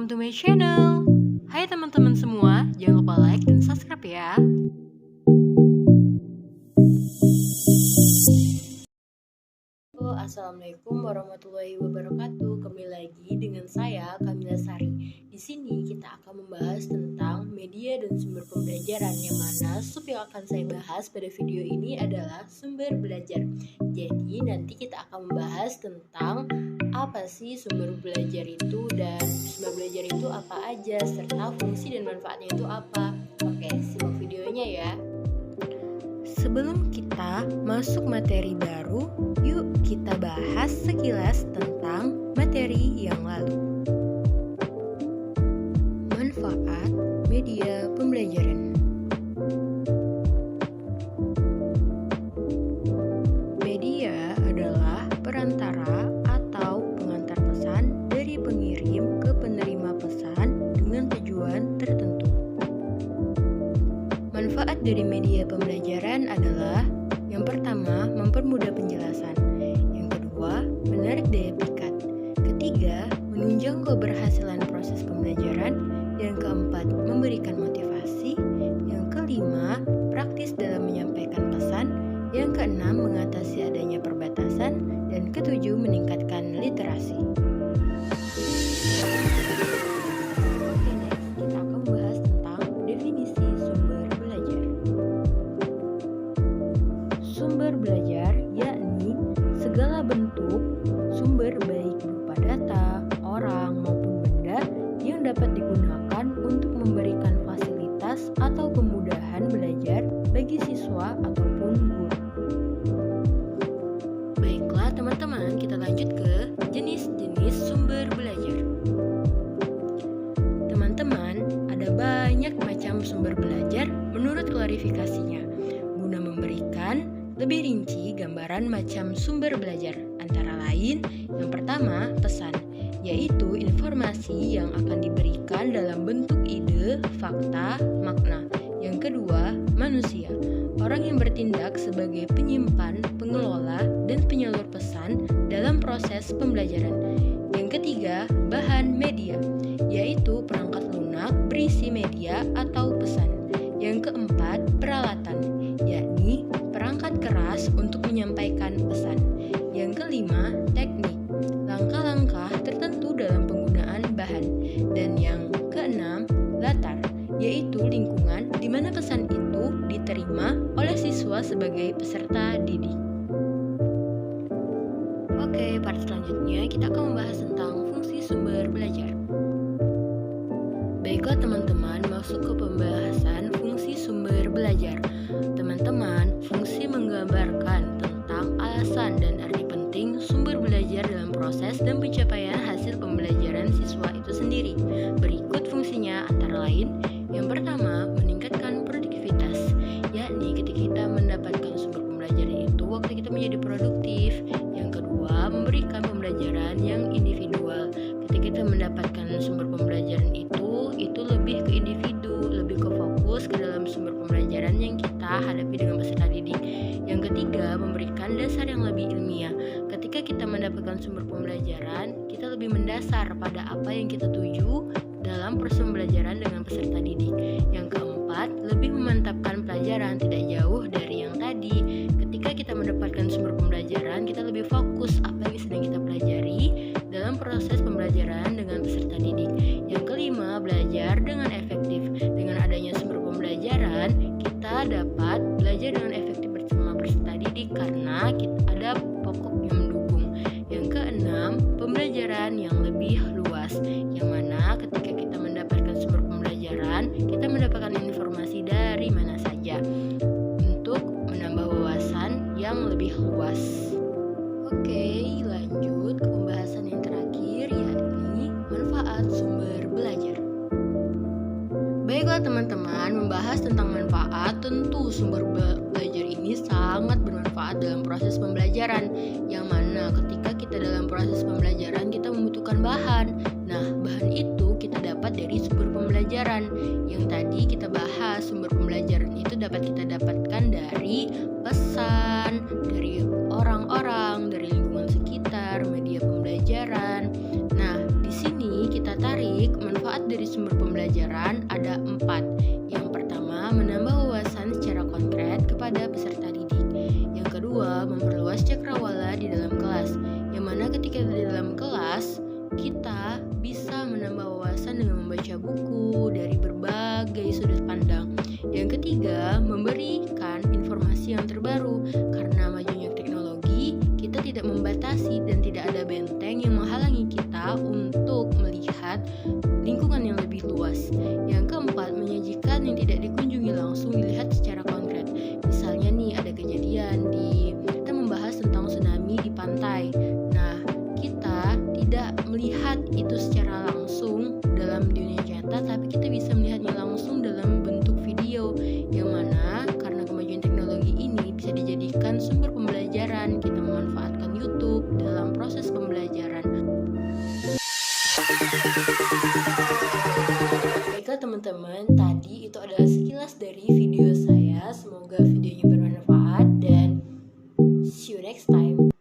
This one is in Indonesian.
welcome to my channel. Hai teman-teman semua, jangan lupa like dan subscribe ya. Assalamualaikum warahmatullahi wabarakatuh. Kembali lagi dengan saya Kamila Sari. Di sini kita akan membahas tentang media dan sumber pembelajaran, yang mana sub yang akan saya bahas pada video ini adalah sumber belajar. Jadi nanti kita akan membahas tentang apa sih sumber belajar itu, dan sumber belajar itu apa aja, serta fungsi dan manfaatnya itu apa. Oke, simak videonya ya. Sebelum kita masuk materi baru, yuk kita bahas sekilas tentang materi yang lalu. Manfaat media pembelajaran. Media adalah perantara atau pengantar pesan dari pengirim ke penerima pesan dengan tujuan tertentu. Manfaat dari media pembelajaran adalah: yang pertama, mempermudah penjelasan; yang kedua, menarik daya pikat; ketiga, menunjang keberhasilan proses pembelajaran; yang keempat, memberikan motivasi; yang kelima, praktis dalam menyampaikan pesan; yang keenam, mengatasi adanya perbatasan; dan ketujuh, meningkatkan literasi. Sumber belajar yakni segala bentuk sumber, baik berupa data, orang, maupun benda yang dapat digunakan untuk memberikan fasilitas atau kemudahan belajar bagi siswa ataupun guru. Baiklah teman-teman, kita lanjut ke jenis-jenis sumber belajar. Teman-teman, ada banyak macam sumber belajar menurut klarifikasinya. Guna memberikan lebih rinci gambaran macam sumber belajar, antara lain yang pertama, pesan, yaitu informasi yang akan diberikan dalam bentuk ide, fakta, makna. Yang kedua, manusia, orang yang bertindak sebagai penyimpan, pengelola, dan penyalur pesan dalam proses pembelajaran. Yang ketiga, bahan media, yaitu perangkat lunak berisi media atau pesan. Yang keempat, peralatan, yakni perangkat keras untuk menyampaikan pesan. Yang kelima, teknik, langkah-langkah tertentu dalam penggunaan bahan. Dan yang keenam, latar, yaitu lingkungan di mana pesan itu diterima oleh siswa sebagai peserta didik. Oke, part selanjutnya kita akan membahas tentang fungsi sumber belajar. Baiklah teman-teman, masuk ke pembahasan fungsi sumber belajar. Teman-teman, fungsi menggambarkan tentang alasan dan arti penting sumber belajar dalam proses dan pencapaian hasil pembelajaran siswa itu sendiri. Berikut fungsinya antara lain: yang pertama, meningkatkan produktivitas, yakni ketika kita mendapatkan sumber pembelajaran itu, waktu kita menjadi produktif. Yang kedua, memberikan pembelajaran yang individual. Ketika kita mendapatkan sumber pembelajaran itu lebih ke individu, lebih ke fokus ke dalam sumber pembelajaran yang kita hadapi dengan peserta didik. Yang ketiga, memberikan dasar yang lebih ilmiah. Ketika kita mendapatkan sumber pembelajaran, kita lebih mendasar pada apa yang kita tuju dalam proses pembelajaran dengan peserta didik. Yang keempat, lebih memantapkan pelajaran, tidak jauh dari yang tadi. Ketika kita mendapatkan sumber pembelajaran, kita lebih fokus apa yang sedang kita pelajari dalam proses pembelajaran dengan peserta didik. Yang kelima, belajar dengan efektif. Dengan adanya sumber pembelajaran, kita dapat belajar dengan efektif bersama peserta didik karena kita ada pokok yang mendukung. Yang keenam, pembelajaran yang lebih luas, yang mana ketika kita mendapatkan sumber pembelajaran, kita mendapatkan informasi dari mana saja untuk menambah wawasan yang lebih luas. Oke, lanjut ke pembahasan yang terakhir, yakni manfaat sumber belajar. Baiklah teman-teman, membahas tentang manfaat, tentu sumber belajar ini sangat bermanfaat dalam proses pembelajaran, yang mana ketika kita dalam proses pembelajaran kita membutuhkan bahan. Nah, bahan itu kita dapat dari sumber pembelajaran. Yang tadi kita bahas, sumber pembelajaran itu dapat kita dapatkan dari pesan, dari orang-orang, dari lingkungan sekitar, media pembelajaran. Nah, di sini kita tarik manfaat sudut pandang. Yang ketiga, memberikan informasi yang terbaru. Karena majunya teknologi, kita tidak membatasi dan tidak ada benteng yang menghalangi kita untuk melihat lingkungan yang lebih luas. Yang keempat, menyajikan yang tidak dikunjungi langsung dilihat secara konkret. Misalnya nih, ada kejadian kita membahas tentang tsunami di pantai. Nah, kita tidak melihat itu secara langsung dalam dunia nyata, tapi kita bisa melihatnya langsung dalam bentuk video, yang mana karena kemajuan teknologi ini bisa dijadikan sumber pembelajaran. Kita memanfaatkan YouTube dalam proses pembelajaran. Baiklah teman-teman, tadi itu adalah sekilas dari video saya. Semoga videonya bermanfaat dan see you next time.